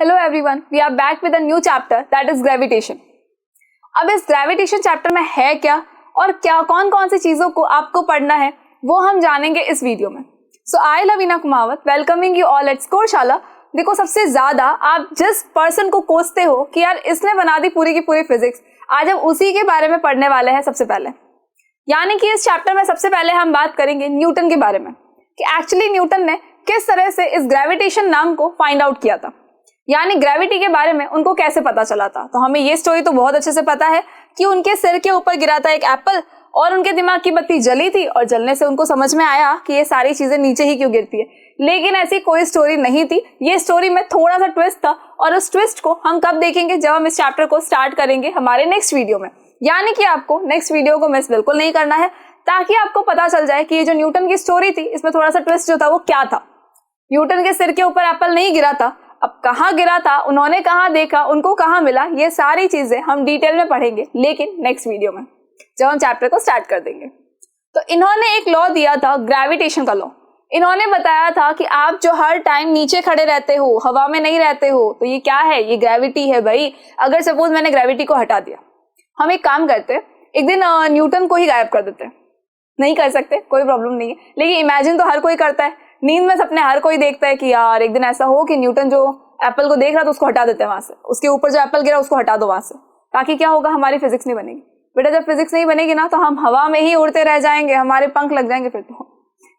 Hello everyone, we are back with a new chapter that is gravitation. अब इस gravitation chapter में है क्या और क्या कौन कौन सी चीजों को आपको पढ़ना है वो हम जानेंगे इस वीडियो में. So I Lavina Kumawat welcoming you all at Scoreshala. देखो, सबसे ज्यादा आप जिस पर्सन को कोसते हो कि यार इसने बना दी पूरी की पूरी फिजिक्स, आज हम उसी के बारे में पढ़ने वाले हैं सबसे पहले. यानी कि इस चैप्टर में सबसे पहले हम बात करेंगे न्यूटन के बारे में कि एक्चुअली न्यूटन ने किस तरह से इस ग्रेविटेशन नाम को फाइंड आउट किया था, यानी ग्रेविटी के बारे में उनको कैसे पता चला था. तो हमें ये स्टोरी तो बहुत अच्छे से पता है कि उनके सिर के ऊपर गिरा था एक एप्पल और उनके दिमाग की बत्ती जली थी और जलने से उनको समझ में आया कि ये सारी चीजें नीचे ही क्यों गिरती है. लेकिन ऐसी कोई स्टोरी नहीं थी. ये स्टोरी में थोड़ा सा ट्विस्ट था और उस ट्विस्ट को हम कब देखेंगे, जब हम इस चैप्टर को स्टार्ट करेंगे हमारे नेक्स्ट वीडियो में. यानी कि आपको नेक्स्ट वीडियो को मिस बिल्कुल नहीं करना है ताकि आपको पता चल जाए कि ये जो न्यूटन की स्टोरी थी इसमें थोड़ा सा ट्विस्ट जो था वो क्या था. न्यूटन के सिर के ऊपर एप्पल नहीं गिरा था, अब कहाँ गिरा था, उन्होंने कहाँ देखा, उनको कहाँ मिला, ये सारी चीजें हम डिटेल में पढ़ेंगे लेकिन नेक्स्ट वीडियो में जब हम चैप्टर को स्टार्ट कर देंगे. तो इन्होंने एक लॉ दिया था, ग्रेविटेशन का लॉ. इन्होंने बताया था कि आप जो हर टाइम नीचे खड़े रहते हो, हवा में नहीं रहते हो, तो ये क्या है, ये ग्रेविटी है भाई. अगर सपोज मैंने ग्रेविटी को हटा दिया, हम एक काम करते, एक दिन न्यूटन को ही गायब कर देते. नहीं कर सकते, कोई प्रॉब्लम नहीं है, लेकिन इमेजिन तो हर कोई करता है. नींद में सपने हर कोई देखता है कि यार एक दिन ऐसा हो कि न्यूटन जो एप्पल को देख रहा था उसको हटा देते हैं वहां से, उसके ऊपर जो एप्पल गिरा उसको हटा दो वहां से, ताकि क्या होगा, हमारी फिजिक्स नहीं बनेगी. बेटा जब फिजिक्स नहीं बनेगी ना तो हम हवा में ही उड़ते रह जाएंगे, हमारे पंख लग जाएंगे फिर तो.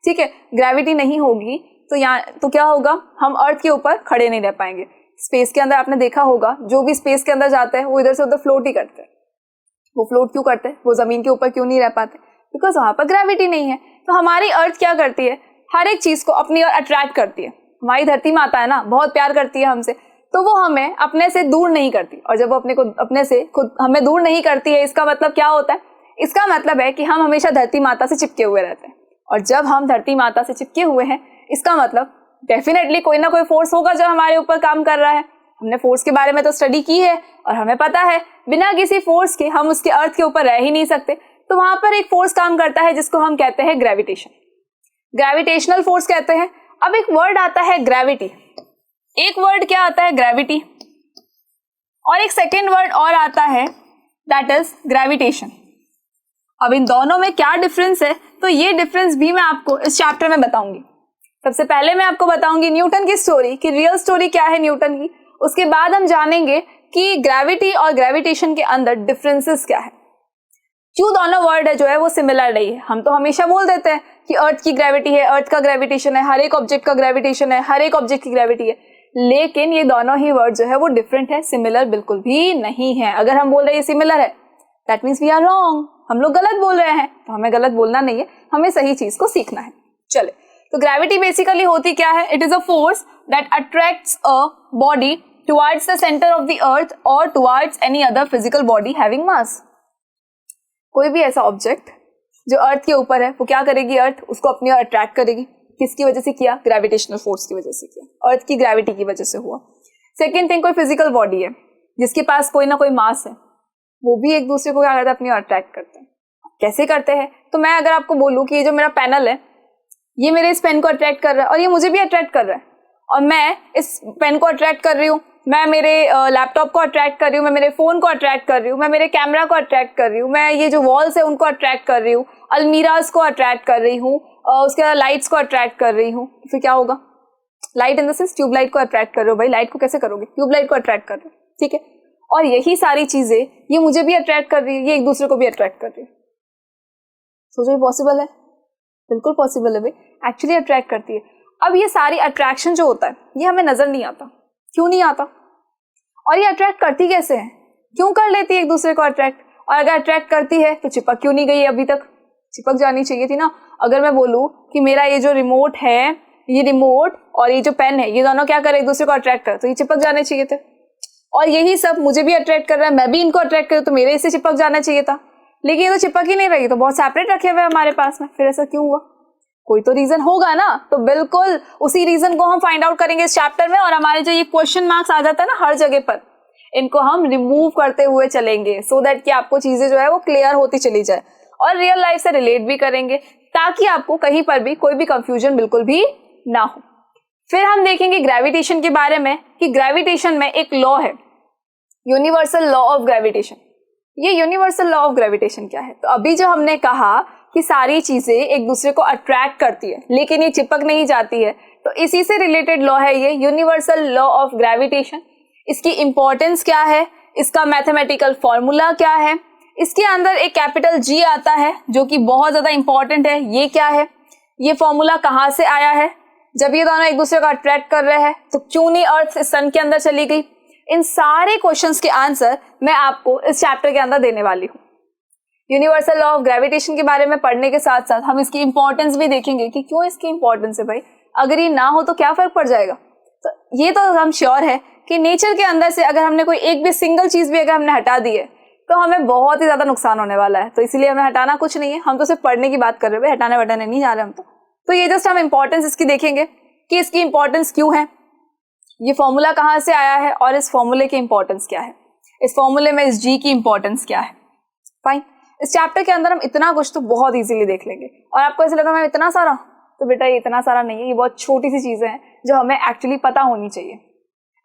ठीक है, ग्रेविटी नहीं होगी तो यहाँ तो क्या होगा, हम अर्थ के ऊपर खड़े नहीं रह पाएंगे. स्पेस के अंदर आपने देखा होगा जो भी स्पेस के अंदर जाते हैं वो इधर से उधर फ्लोट ही करते हैं. वो फ्लोट क्यों करते हैं, वो जमीन के ऊपर क्यों नहीं रह पाते, बिकॉज वहां पर ग्रेविटी नहीं है. तो हमारी अर्थ क्या करती है, हर एक चीज को अपनी ओर अट्रैक्ट करती है. हमारी धरती माता है ना, बहुत प्यार करती है हमसे, तो वो हमें अपने से दूर नहीं करती. और जब वो अपने से खुद हमें दूर नहीं करती है, इसका मतलब क्या होता है, इसका मतलब है कि हम हमेशा धरती माता से चिपके हुए रहते हैं. और जब हम धरती माता से चिपके हुए हैं, इसका मतलब डेफिनेटली कोई ना कोई फोर्स होगा जो हमारे ऊपर काम कर रहा है. हमने फोर्स के बारे में तो स्टडी की है और हमें पता है बिना किसी फोर्स के हम उसके अर्थ के ऊपर रह ही नहीं सकते. तो वहां पर एक फोर्स काम करता है जिसको हम कहते हैं ग्रेविटेशन, ग्रेविटेशनल फोर्स कहते हैं. अब एक वर्ड आता है ग्रेविटी, एक वर्ड क्या आता है, ग्रेविटी, और एक सेकेंड वर्ड और आता है दैट इज ग्रेविटेशन. अब इन दोनों में क्या डिफरेंस है, तो ये डिफरेंस भी मैं आपको इस चैप्टर में बताऊंगी. सबसे पहले मैं आपको बताऊंगी न्यूटन की स्टोरी, कि रियल स्टोरी क्या है न्यूटन की. उसके बाद हम जानेंगे कि ग्रेविटी और ग्रेविटेशन के अंदर डिफरेंसेस क्या है, क्यों दोनों वर्ड है जो है वो सिमिलर नहीं है. हम तो हमेशा बोल देते हैं कि अर्थ की ग्रेविटी है, अर्थ का ग्रेविटेशन है, हर एक ऑब्जेक्ट का ग्रेविटेशन है, हर एक ऑब्जेक्ट की ग्रेविटी है, लेकिन ये दोनों ही वर्ड जो है वो डिफरेंट है, सिमिलर बिल्कुल भी नहीं है. अगर हम बोल रहे हैं सिमिलर है, that means we are wrong, हम लोग गलत बोल रहे हैं. तो हमें गलत बोलना नहीं है, हमें सही चीज को सीखना है. चले, तो ग्रेविटी बेसिकली होती क्या है, it is a force that attracts a body towards the centre of the earth और towards any other physical body having mass. कोई भी ऐसा ऑब्जेक्ट जो अर्थ के ऊपर है वो क्या करेगी, अर्थ उसको अपनी ओर अट्रैक्ट करेगी. किसकी वजह से किया, ग्रेविटेशनल फोर्स की वजह से किया, अर्थ की ग्रेविटी की वजह से हुआ. सेकेंड थिंग, कोई फिजिकल बॉडी है जिसके पास कोई ना कोई मास है, वो भी एक दूसरे को क्या करता है, अपनी ओर अट्रैक्ट करते हैं. कैसे करते हैं, तो मैं अगर आपको बोलूं कि ये जो मेरा पैनल है ये मेरे इस पेन को अट्रैक्ट कर रहा है और ये मुझे भी अट्रैक्ट कर रहा है, और मैं इस पेन को अट्रैक्ट कर रही हूँ, मैं मेरे लैपटॉप को अट्रैक्ट कर रही हूँ, मैं मेरे फोन को अट्रैक्ट कर रही हूँ, मैं मेरे कैमरा को अट्रैक्ट कर रही हूँ, मैं ये जो वॉल्स है उनको अट्रैक्ट कर रही हूँ, अलमीराज को अट्रैक्ट कर रही हूँ, उसके बाद लाइट्स को अट्रैक्ट कर रही हूँ. फिर क्या होगा, light in the sense tubelight को अट्रैक्ट कर रहे हो. भाई लाइट को कैसे करोगे, ट्यूबलाइट को अट्रैक्ट कर रहे हो, ठीक है. और यही सारी चीजें ये मुझे भी अट्रैक्ट कर रही है, ये एक दूसरे को भी अट्रैक्ट कर रही है. सोचो ये पॉसिबल है, बिल्कुल पॉसिबल है भाई, एक्चुअली अट्रैक्ट करती है. अब ये सारी अट्रैक्शन जो होता है ये हमें नजर नहीं आता. क्यों नहीं आता, और ये अट्रैक्ट करती कैसे है, क्यों कर लेती है एक दूसरे को अट्रैक्ट, और अगर अट्रैक्ट करती है तो चिपक क्यों नहीं गई अभी तक, चिपक जानी चाहिए थी ना. अगर मैं बोलूं कि मेरा ये जो रिमोट है, ये रिमोट और ये जो पेन है, ये दोनों क्या करे, एक दूसरे को अट्रैक्ट करे, तो ये चिपक जाने चाहिए थे. और यही सब मुझे भी अट्रैक्ट कर रहा है, मैं भी इनको अट्रैक्ट करूँ, तो मेरे इससे चिपक जाना चाहिए था, लेकिन ये तो चिपक ही नहीं रही, तो बहुत सेपरेट रखे हुए हमारे पास में. फिर ऐसा क्यों हुआ, कोई तो रीजन होगा ना. तो बिल्कुल उसी रीजन को हम फाइंड आउट करेंगे इस चैप्टर में, और हमारे जो ये क्वेश्चन मार्क्स आ जाता है ना हर जगह पर, इनको हम रिमूव करते हुए चलेंगे, सो दैट कि आपको चीजें जो है वो क्लियर होती चली जाए और रियल लाइफ से रिलेट भी करेंगे, ताकि आपको कहीं पर भी कोई भी कंफ्यूजन बिल्कुल भी ना हो. फिर हम देखेंगे ग्रेविटेशन के बारे में कि ग्रेविटेशन में एक लॉ है, यूनिवर्सल लॉ ऑफ ग्रेविटेशन। ये यूनिवर्सल लॉ ऑफ ग्रेविटेशन क्या है? तो अभी जो हमने कहा कि सारी चीजें एक दूसरे को अट्रैक्ट करती है लेकिन ये चिपक नहीं जाती है, तो इसी से रिलेटेड लॉ है ये यूनिवर्सल लॉ ऑफ ग्रेविटेशन। इसकी इंपॉर्टेंस क्या है, इसका मैथमेटिकल फॉर्मूला क्या है, इसके अंदर एक कैपिटल जी आता है जो कि बहुत ज्यादा इंपॉर्टेंट है। ये क्या है, ये फॉर्मूला कहाँ से आया है, जब ये दोनों एक दूसरे को अट्रैक्ट कर रहे हैं तो क्यों नहीं अर्थ सन के अंदर चली गई। इन सारे क्वेश्चंस के आंसर मैं आपको इस चैप्टर के अंदर देने वाली हूँ। यूनिवर्सल लॉ ऑफ ग्रेविटेशन के बारे में पढ़ने के साथ साथ हम इसकी इंपॉर्टेंस भी देखेंगे कि क्यों इसकी इंपॉर्टेंस है भाई, अगर ये ना हो तो क्या फर्क पड़ जाएगा। तो ये तो हम श्योर है कि नेचर के अंदर से अगर हमने कोई एक भी सिंगल चीज भी अगर हमने हटा दी है तो हमें बहुत ही ज्यादा नुकसान होने वाला है। तो इसीलिए हमें हटाना कुछ नहीं है, हम तो सिर्फ पढ़ने की बात कर रहे हैं, हटाने वटाने नहीं जा रहे हम तो ये जस्ट हम इंपॉर्टेंस इसकी देखेंगे कि इसकी इंपॉर्टेंस क्यों है, ये फॉर्मूला कहाँ से आया है और इस फॉर्मूले की इंपॉर्टेंस क्या है, इस फॉर्मूले में इस जी की इंपॉर्टेंस क्या है। फाइन, इस चैप्टर के अंदर हम इतना कुछ तो बहुत इजीली देख लेंगे। और आपको ऐसा लगा मैं इतना सारा, तो बेटा ये इतना सारा नहीं है, ये बहुत छोटी सी चीजें हैं जो हमें एक्चुअली पता होनी चाहिए।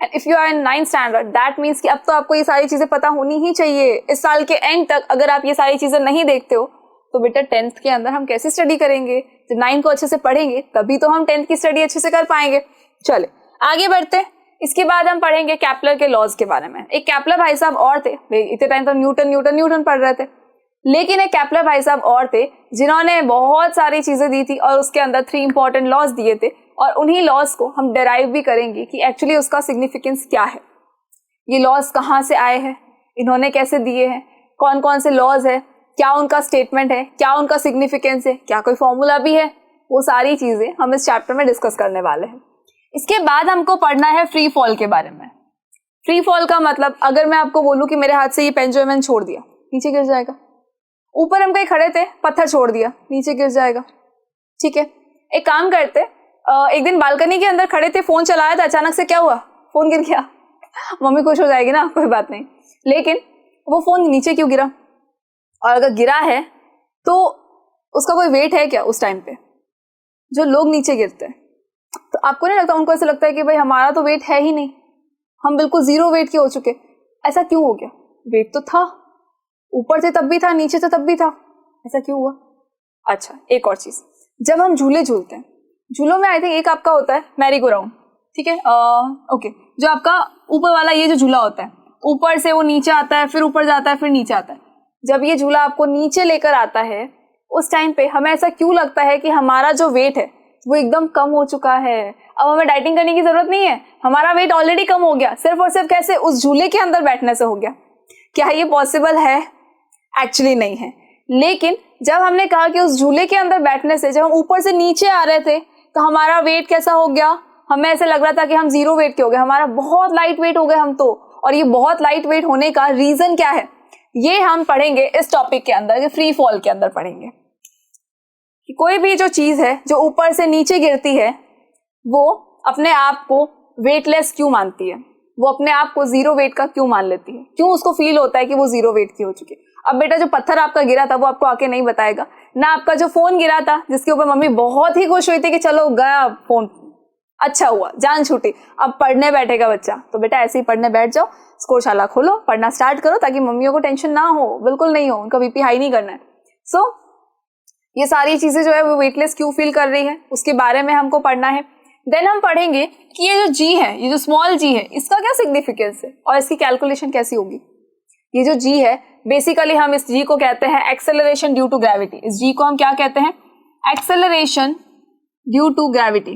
And if you are in 9th standard that means कि अब तो आपको ये सारी चीजें पता होनी ही चाहिए। इस साल के एंड तक अगर आप ये सारी चीजें नहीं देखते हो तो बेटा 10th के अंदर हम कैसे स्टडी करेंगे? जब 9th को अच्छे से पढ़ेंगे तभी तो हम 10th की स्टडी अच्छे से कर पाएंगे। चले आगे बढ़ते हैं। इसके बाद हम पढ़ेंगे कैपलर के लॉज के बारे में। एक कैपलर भाई साहब और थे, इतने टाइम तो न्यूटन पढ़ रहे थे, लेकिन एक कैपलर भाई साहब और थे जिन्होंने बहुत सारी चीजें दी थी और उसके अंदर 3 इंपॉर्टेंट लॉज दिए थे और उन्हीं लॉज को हम डेराइव भी करेंगे कि एक्चुअली उसका सिग्निफिकेंस क्या है, ये लॉज कहाँ से आए हैं, इन्होंने कैसे दिए हैं, कौन कौन से लॉज है, क्या उनका स्टेटमेंट है, क्या उनका सिग्निफिकेंस है, क्या कोई फॉर्मूला भी है, वो सारी चीजें हम इस चैप्टर में डिस्कस करने वाले हैं। इसके बाद हमको पढ़ना है फ्री फॉल के बारे में। फ्री फॉल का मतलब, अगर मैं आपको बोलूं कि मेरे हाथ से ये पेन जो है मैंने छोड़ दिया, नीचे गिर जाएगा। ऊपर हम कहीं खड़े थे, पत्थर छोड़ दिया, नीचे गिर जाएगा। ठीक है, एक काम करते, एक दिन बालकनी के अंदर खड़े थे, फोन चलाया था, अचानक से क्या हुआ, फोन गिर गया। मम्मी खुश हो जाएगी ना, कोई बात नहीं, लेकिन वो फोन नीचे क्यों गिरा? और अगर गिरा है तो उसका कोई वेट है क्या उस टाइम पे? जो लोग नीचे गिरते हैं तो आपको नहीं लगता, उनको ऐसा लगता है कि भाई हमारा तो वेट है ही नहीं, हम बिल्कुल 0 वेट के हो चुके। ऐसा क्यों हो गया? वेट तो था, ऊपर से तब भी था, नीचे से तब भी था, ऐसा क्यों हुआ? अच्छा, एक और चीज, जब हम झूले झूलते हैं, झूलों में आई थिंक एक आपका होता है मैरी गो राउंड, ठीक है, ओके, जो आपका ऊपर वाला ये जो झूला होता है, ऊपर से वो नीचे आता है, फिर ऊपर जाता है, फिर नीचे आता है। जब ये झूला आपको नीचे लेकर आता है उस टाइम पे हमें ऐसा क्यों लगता है कि हमारा जो वेट है वो एकदम कम हो चुका है, अब हमें डाइटिंग करने की जरूरत नहीं है, हमारा वेट ऑलरेडी कम हो गया, सिर्फ और सिर्फ कैसे? उस झूले के अंदर बैठने से हो गया। क्या ये पॉसिबल है? एक्चुअली नहीं है। लेकिन जब हमने कहा कि उस झूले के अंदर बैठने से जब हम ऊपर से नीचे आ रहे थे तो हमारा वेट कैसा हो गया? हमें ऐसे लग रहा था कि हम 0 वेट के हो गए, हमारा बहुत लाइट वेट हो गए हम तो। और ये बहुत लाइट वेट होने का रीजन क्या है, ये हम पढ़ेंगे इस टॉपिक के अंदर, फ्री फॉल के अंदर पढ़ेंगे कि कोई भी जो चीज है जो ऊपर से नीचे गिरती है वो अपने आप को वेटलेस क्यों मानती है, वो अपने आप को 0 वेट का क्यों मान लेती है, क्यों उसको फील होता है कि वो 0 वेट की हो चुकी है। अब बेटा जो पत्थर आपका गिरा था वो आपको आके नहीं बताएगा, ना आपका जो फोन गिरा था जिसके ऊपर मम्मी बहुत ही खुश हुई थी कि चलो गया फोन, अच्छा हुआ, जान छूटी, अब पढ़ने बैठेगा बच्चा, तो बेटा ऐसे ही पढ़ने बैठ जाओ, स्कोरशाला खोलो, पढ़ना स्टार्ट करो ताकि मम्मियों को टेंशन ना हो, बिल्कुल नहीं हो, उनका बीपी हाई नहीं करना है। सो ये सारी चीजें जो है वो वेटलेस क्यों फील कर रही है उसके बारे में हमको पढ़ना है। देन हम पढ़ेंगे कि ये जो जी है, ये जो स्मॉल जी है, इसका क्या सिग्निफिकेंस है और इसकी कैलकुलेशन कैसी होगी। ये जो जी है बेसिकली हम इस जी को कहते हैं एक्सेलरेशन ड्यू टू ग्रेविटी। इस जी को हम क्या कहते हैं? Acceleration due to gravity.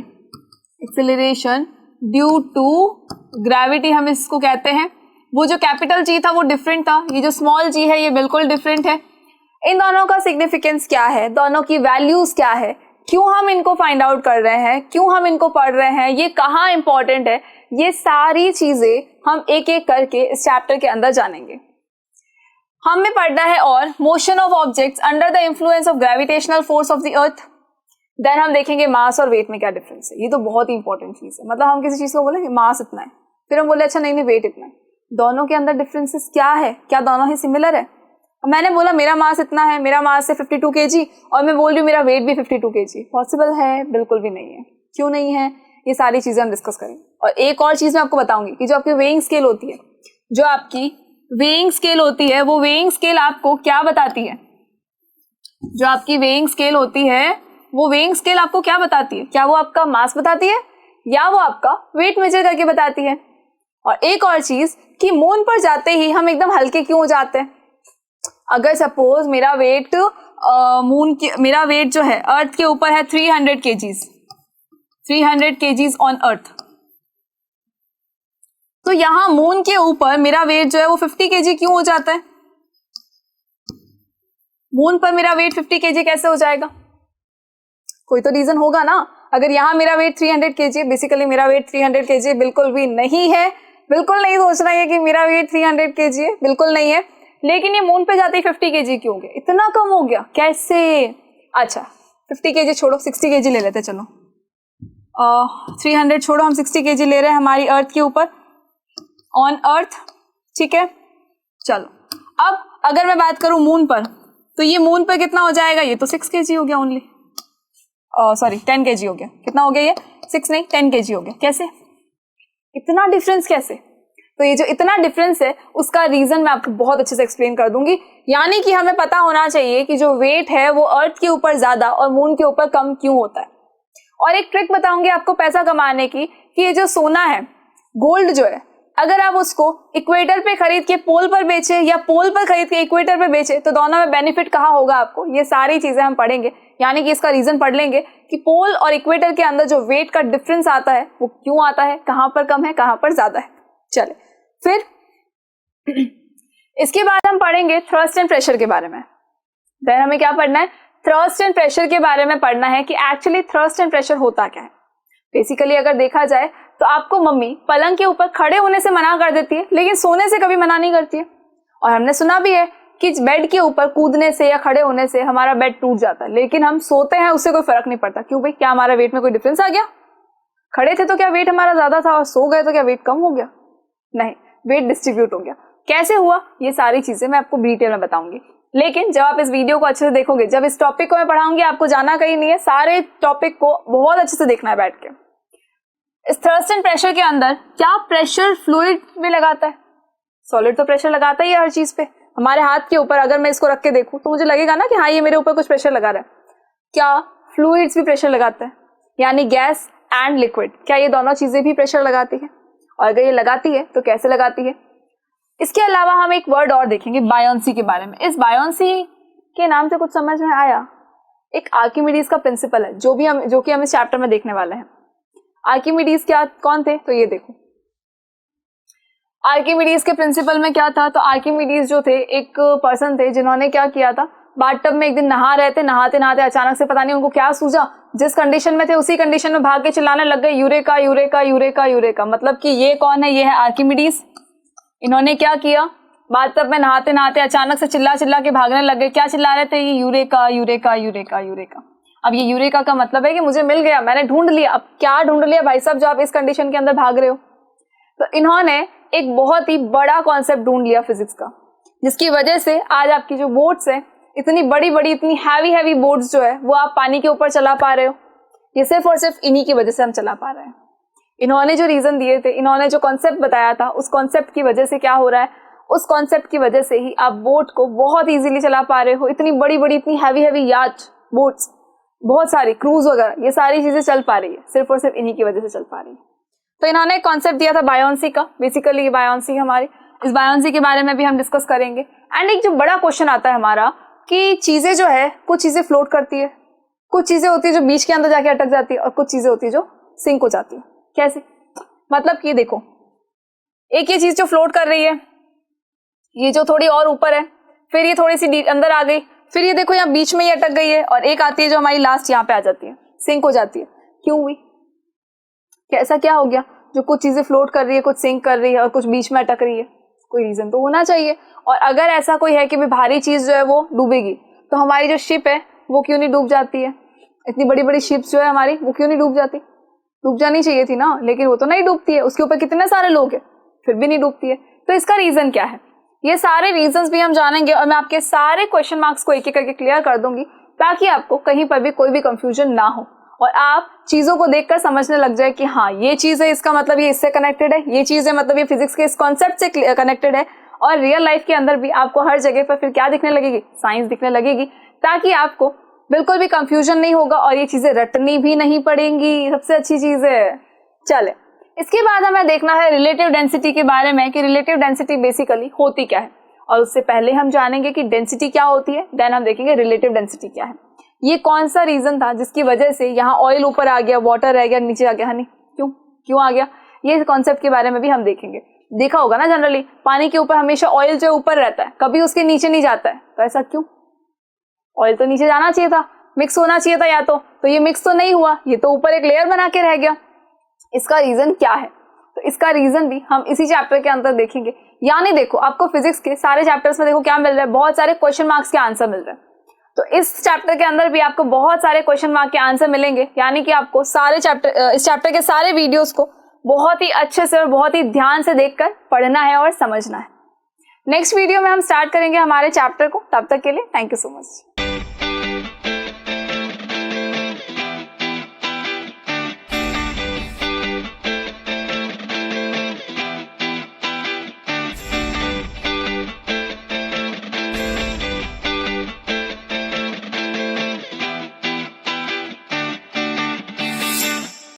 Acceleration due to gravity हम इसको कहते हैं। वो जो कैपिटल जी था वो डिफरेंट था, ये जो स्मॉल जी है ये बिल्कुल डिफरेंट है। इन दोनों का सिग्निफिकेंस क्या है, दोनों की वैल्यूज क्या है, क्यों हम इनको फाइंड आउट कर रहे हैं, क्यों हम इनको पढ़ रहे हैं, ये कहाँ इंपॉर्टेंट है, ये सारी चीजें हम एक एक करके इस चैप्टर के अंदर जानेंगे। हमें पढ़ना है और motion of objects under the influence of gravitational force of the earth. Then हम देखेंगे मास और वेट में क्या डिफरेंस है। ये तो बहुत ही इंपॉर्टेंट चीज है, मतलब हम किसी चीज को बोले मास इतना है, फिर हम बोले अच्छा नहीं वेट इतना है, दोनों के अंदर डिफरेंसेस क्या है, क्या दोनों ही सिमिलर है? मैंने बोला मेरा मास इतना है, मेरा मास है 52 kg और मैं बोल रही हूँ मेरा वेट भी 52 kg, पॉसिबल है? बिल्कुल भी नहीं है। क्यों नहीं है? ये सारी चीजें हम डिस्कस करेंगे। और एक और चीज मैं आपको बताऊंगी कि जो आपकी वेइंग स्केल होती है, जो आपकी वेइंग स्केल होती है, वो वेइंग स्केल आपको क्या बताती है? जो आपकी वेइंग स्केल होती है, वो वेइंग स्केल आपको क्या बताती है? क्या वो आपका मास बताती है या वो आपका वेट मेजर करके बताती है? और एक और चीज कि मून पर जाते ही हम एकदम हल्के क्यों हो जाते हैं? अगर सपोज मेरा वेट मेरा वेट जो है अर्थ के ऊपर है 300 kgs, 300 kgs ऑन अर्थ, तो यहां मून के ऊपर मेरा वेट जो है वो 50 kg क्यों हो जाता है? मून पर मेरा वेट 50 kg कैसे हो जाएगा? कोई तो रीजन होगा ना। अगर यहाँ मेरा वेट 300 kg, बेसिकली मेरा वेट 300 kg बिल्कुल भी नहीं है, बिल्कुल नहीं सोचना है कि मेरा वेट 300 kg है, बिल्कुल नहीं है, लेकिन ये मून पे जाते ही 50 kg क्यों हो गया? इतना कम हो गया कैसे? अच्छा 50 kg छोड़ो, 60 kg ले लेते, चलो 300 छोड़ो, हम 60 kg ले रहे हैं हमारी अर्थ के ऊपर, ऑन अर्थ, ठीक है। चलो अब अगर मैं बात करूं मून पर, तो ये मून पर कितना हो जाएगा? ये तो 6 kg हो गया ओनली, सॉरी 10 kg हो गया। कितना हो गया ये? 6 नहीं 10 kg हो गया। कैसे इतना डिफरेंस कैसे? तो ये जो इतना डिफरेंस है उसका रीजन मैं आपको बहुत अच्छे से एक्सप्लेन कर दूंगी। यानी कि हमें पता होना चाहिए कि जो वेट है वो अर्थ के ऊपर ज्यादा और मून के ऊपर कम क्यों होता है। और एक ट्रिक बताऊंगी आपको पैसा कमाने की, कि ये जो सोना है, गोल्ड जो है, अगर आप उसको इक्वेटर पे खरीद के पोल पर बेचे या पोल पर खरीद के इक्वेटर पे बेचे, तो दोनों में बेनिफिट कहाँ होगा आपको? ये सारी चीजें हम पढ़ेंगे, यानी कि इसका रीजन पढ़ लेंगे कि पोल और इक्वेटर के अंदर जो वेट का डिफरेंस आता है वो क्यों आता है, कहां पर कम है, कहां पर ज्यादा है। चले फिर इसके बाद हम पढ़ेंगे थ्रस्ट एंड प्रेशर के बारे में। देन हमें क्या पढ़ना है? थ्रस्ट एंड प्रेशर के बारे में पढ़ना है कि एक्चुअली थ्रस्ट एंड प्रेशर होता क्या है। बेसिकली अगर देखा जाए तो आपको मम्मी पलंग के ऊपर खड़े होने से मना कर देती है, लेकिन सोने से कभी मना नहीं करती है। और हमने सुना भी है कि बेड के ऊपर कूदने से या खड़े होने से हमारा बेड टूट जाता है, लेकिन हम सोते हैं उससे कोई फर्क नहीं पड़ता। क्यों भाई? क्या हमारा वेट में कोई डिफरेंस आ गया? खड़े थे तो क्या वेट हमारा ज्यादा था, और सो गए तो क्या वेट कम हो गया? नहीं, वेट डिस्ट्रीब्यूट हो गया। कैसे हुआ? ये सारी चीजें मैं आपको डिटेल में बताऊंगी। लेकिन जब आप इस वीडियो को अच्छे से देखोगे, जब इस टॉपिक को मैं पढ़ाऊंगी, आपको जाना कहीं नहीं है, सारे टॉपिक को बहुत अच्छे से देखना है बैठ के। इस थ्रस्ट एंड प्रेशर के अंदर क्या प्रेशर फ्लूइड में लगाता है? सॉलिड तो प्रेशर लगाता ही है हर चीज पे। हमारे हाथ के ऊपर अगर मैं इसको रख के देखूं तो मुझे लगेगा ना कि हाँ ये मेरे ऊपर कुछ प्रेशर लगा रहा है। क्या फ्लूइड्स भी प्रेशर लगाता है? यानी गैस एंड लिक्विड, क्या ये दोनों चीजें भी प्रेशर लगाती है? और अगर ये लगाती है तो कैसे लगाती है? इसके अलावा हम एक वर्ड और देखेंगे बायोंसी के बारे में। इस बायोंसी के नाम से कुछ समझ में आया? एक आर्किमिडीज का प्रिंसिपल है जो कि हम इस चैप्टर में देखने वाले हैं। आर्किमिडीज कौन थे? तो ये देखो, आर्किमिडीज के प्रिंसिपल में क्या था? तो आर्किमिडीज जो थे एक पर्सन थे जिन्होंने क्या किया था, बाथटब में एक दिन नहा रहे थे, नहाते नहाते अचानक से पता नहीं उनको क्या सूझा, जिस कंडीशन में थे उसी कंडीशन में भाग के चिल्लाने लग गए, यूरेका यूरेका यूरेका यूरेका। मतलब कि ये कौन है? ये है आर्किमिडीज। इन्होंने क्या किया, बाथटब में नहाते नहाते अचानक से चिल्ला चिल्ला के भागने लग गए। क्या चिल्ला रहे थे? ये यूरेका यूरेका यूरेका यूरेका। अब ये यूरेका का मतलब है कि मुझे मिल गया, मैंने ढूंढ लिया। अब क्या ढूंढ लिया भाई साहब जो आप इस कंडीशन के अंदर भाग रहे हो? तो इन्होंने एक बहुत ही बड़ा कॉन्सेप्ट ढूंढ लिया फिजिक्स का, जिसकी वजह से आज आपकी जो बोट्स है, इतनी बड़ी बड़ी इतनी हैवी बोट्स जो है वो आप पानी के ऊपर चला पा रहे हो। ये सिर्फ और सिर्फ इन्हीं की वजह से हम चला पा रहे हैं। इन्होंने जो रीजन दिए थे, इन्होंने जो कॉन्सेप्ट बताया था, उस कॉन्सेप्ट की वजह से क्या हो रहा है, उस कॉन्सेप्ट की वजह से ही आप बोट को बहुत इजीली चला पा रहे हो। इतनी बड़ी बड़ी इतनी हैवी याच बोट्स, बहुत सारी क्रूज वगैरह, ये सारी चीजें चल पा रही है सिर्फ और सिर्फ इन्हीं की वजह से चल पा रही है। तो इन्होंने एक कॉन्सेप्ट दिया था बायोंसी का। बेसिकली बायोंसी हमारी, इस बायोंसी के बारे में भी हम डिस्कस करेंगे। एंड एक जो बड़ा क्वेश्चन आता है हमारा कि चीजें जो है, कुछ चीजें फ्लोट करती है, कुछ चीजें होती है जो बीच के अंदर जाके अटक जाती है, और कुछ चीजें होती है जो सिंक हो जाती है। कैसे? मतलब कि देखो, एक ये चीज जो फ्लोट कर रही है, ये जो थोड़ी और ऊपर है, फिर ये थोड़ी सी अंदर आ गई, फिर ये देखो यहाँ बीच में ही अटक गई है, और एक आती है जो हमारी लास्ट यहाँ पे आ जाती है, सिंक हो जाती है। क्यों हुई? ऐसा क्या हो गया जो कुछ चीजें फ्लोट कर रही है, कुछ सिंक कर रही है और कुछ बीच में अटक रही है? कोई रीजन तो होना चाहिए। और अगर ऐसा कोई है कि भी भारी चीज जो है वो डूबेगी, तो हमारी जो शिप है वो क्यों नहीं डूब जाती है? इतनी बड़ी बड़ी शिप्स जो है हमारी, वो क्यों नहीं डूब जाती? डूब जानी चाहिए थी ना, लेकिन वो तो नहीं डूबती है। उसके ऊपर कितने सारे लोग हैं, फिर भी नहीं डूबती है। तो इसका रीजन क्या है? ये सारे रीजंस भी हम जानेंगे, और मैं आपके सारे क्वेश्चन मार्क्स को एक एक करके क्लियर कर दूंगी, ताकि आपको कहीं पर भी कोई भी कंफ्यूजन ना हो। और आप चीजों को देखकर समझने लग जाए कि हाँ ये चीज है, इसका मतलब ये इससे कनेक्टेड है, ये चीज है मतलब ये फिजिक्स के इस कॉन्सेप्ट से कनेक्टेड है। और रियल लाइफ के अंदर भी आपको हर जगह पर फिर क्या दिखने लगेगी, साइंस दिखने लगेगी, ताकि आपको बिल्कुल भी कंफ्यूजन नहीं होगा और ये चीजें रटनी भी नहीं पड़ेंगी। सबसे अच्छी चीज है। चले, इसके बाद हमें देखना है रिलेटिव डेंसिटी के बारे में कि रिलेटिव डेंसिटी बेसिकली होती क्या है। और उससे पहले हम जानेंगे कि डेंसिटी क्या होती है, देन हम देखेंगे रिलेटिव डेंसिटी क्या है। ये कौन सा रीजन था जिसकी वजह से यहाँ ऑयल ऊपर आ गया, वाटर रह गया, नीचे आ गया, हनी क्यों आ गया, ये कॉन्सेप्ट के बारे में भी हम देखेंगे। देखा होगा ना जनरली पानी के ऊपर हमेशा ऑयल जो ऊपर रहता है, कभी उसके नीचे नहीं जाता है, तो ऐसा क्यों? ऑयल तो नीचे जाना चाहिए था, मिक्स होना चाहिए था, या तो ये मिक्स तो नहीं हुआ, ये तो ऊपर एक लेयर बना के रह गया। इसका रीजन क्या है? तो इसका रीजन भी हम इसी चैप्टर के अंदर देखेंगे। यानी देखो, आपको फिजिक्स के सारे चैप्टर्स में देखो क्या मिल रहा है, बहुत सारे क्वेश्चन मार्क्स के आंसर मिल रहे हैं। तो इस चैप्टर के अंदर भी आपको बहुत सारे क्वेश्चन मार्क के आंसर मिलेंगे। यानी कि आपको सारे इस चैप्टर के सारे वीडियोस को बहुत ही अच्छे से और बहुत ही ध्यान से देखकर पढ़ना है और समझना है। नेक्स्ट वीडियो में हम स्टार्ट करेंगे हमारे चैप्टर को। तब तक के लिए थैंक यू सो मच।